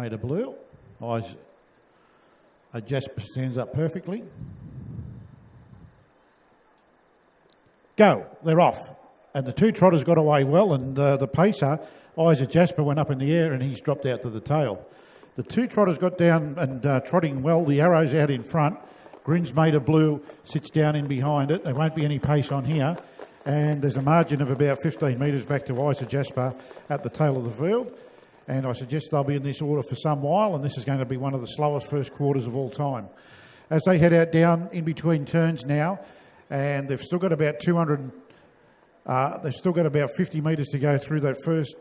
Metre Blue. Eyes Jasper stands up perfectly. Go, they're off. And the two trotters got away well, and the pacer, Eyes Jasper, went up in the air and he's dropped out to the tail. The two trotters got down and trotting well. The Arrow's out in front. Grins Metre Blue sits down in behind it. There won't be any pace on here. And there's a margin of about 15 metres back to Eyes Jasper at the tail of the field. And I suggest they'll be in this order for some while, and this is going to be one of the slowest first quarters of all time. As they head out down in between turns now, and they've still got about 50 metres to go through that first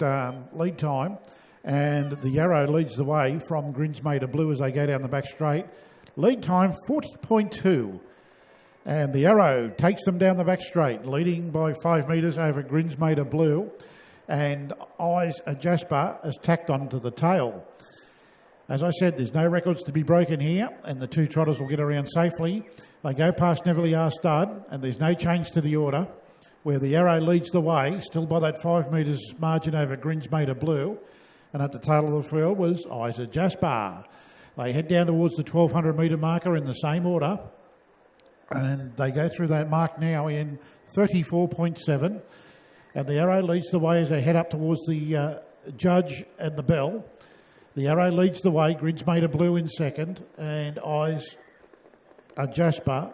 lead time. And the Arrow leads the way from Grins Metre Blue as they go down the back straight. Lead time 40.2. And the Arrow takes them down the back straight, leading by 5 metres over Grins Metre Blue. And Eyes Jasper is tacked onto the tail. As I said, there's no records to be broken here, and the two trotters will get around safely. They go past Neville Stud, and there's no change to the order, where the Arrow leads the way, still by that 5 metres margin over Grins Metre Blue. And at the tail of the field was Eyes Jasper. They head down towards the 1200 metre marker in the same order. And they go through that mark now in 34.7. And the Arrow leads the way as they head up towards the judge and the bell. The Arrow leads the way, Grins Metre Blue in second. And Eyes Jasper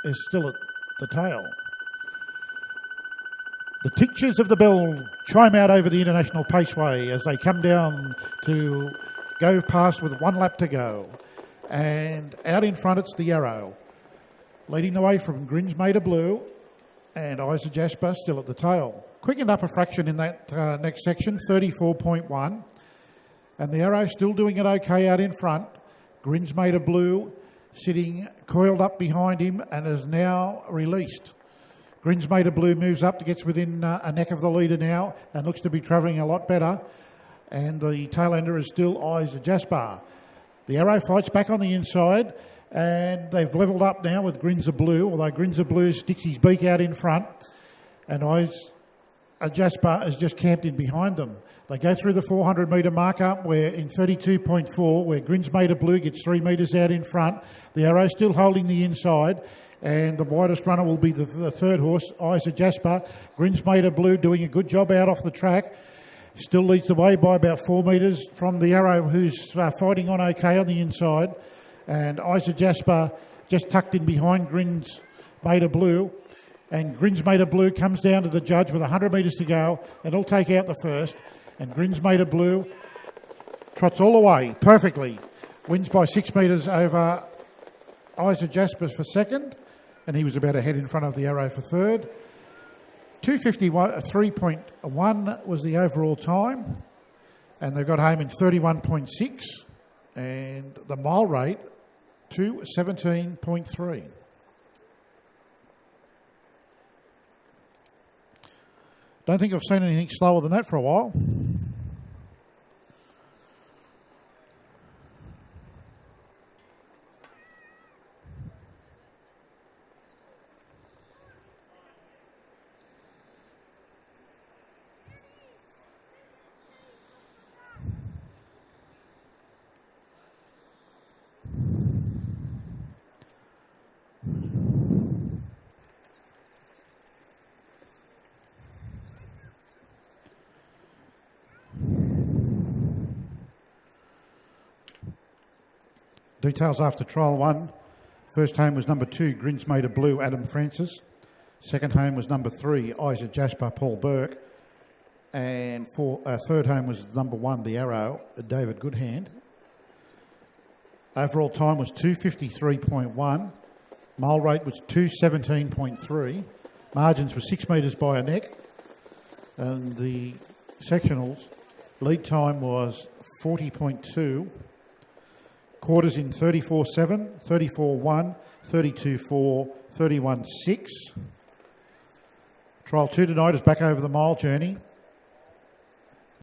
is still at the tail. The tinctures of the bell chime out over the International Paceway as they come down to go past with 1 lap to go. And out in front, it's the Arrow, leading the way from Grins Metre Blue, and Eyes Jasper still at the tail. Quickened up a fraction in that next section, 34.1. And the Arrow still doing it okay out in front. Grins Metre Blue sitting coiled up behind him and is now released. Grins Metre Blue moves up to get within a neck of the leader now and looks to be travelling a lot better. And the tail ender is still Eyes Jasper. The Arrow fights back on the inside, and they've levelled up now with Grins Blue, although Grins Blue sticks his beak out in front, and Eyes Jasper is just camped in behind them. They go through the 400 metre marker where in 32.4, where Grins Metre Blue gets 3 metres out in front. The Arrow still holding the inside. And the widest runner will be the third horse, Eyes Jasper. Grins Metre Blue doing a good job out off the track. Still leads the way by about 4 metres from the Arrow, who's fighting on okay on the inside. And Eyes Jasper just tucked in behind Grins Metre Blue. And Grins Metre Blue comes down to the judge with 100 metres to go. And he'll take out the first. And Grins Metre Blue trots all the way perfectly. Wins by 6 metres over Eyes Jasper for second. And he was about a head in front of the Arrow for third. 2:53.1 was the overall time. And they got home in 31.6. And the mile rate, 2:17.3. Don't think I've seen anything slower than that for a while. Details after trial 1. First home was number 2, Grins Metre Blue, Adam Francis. Second home was number 3, Eyes Jasper, Paul Burke. And third home was number 1, the Arrow, David Goodhand. Overall time was 2:53.1. Mile rate was 2:17.3. Margins were 6 metres by a neck. And the sectionals, lead time was 40.2. Quarters in 34.7, 34.1, 32.4, 31.6. Trial 2 tonight is back over the mile journey.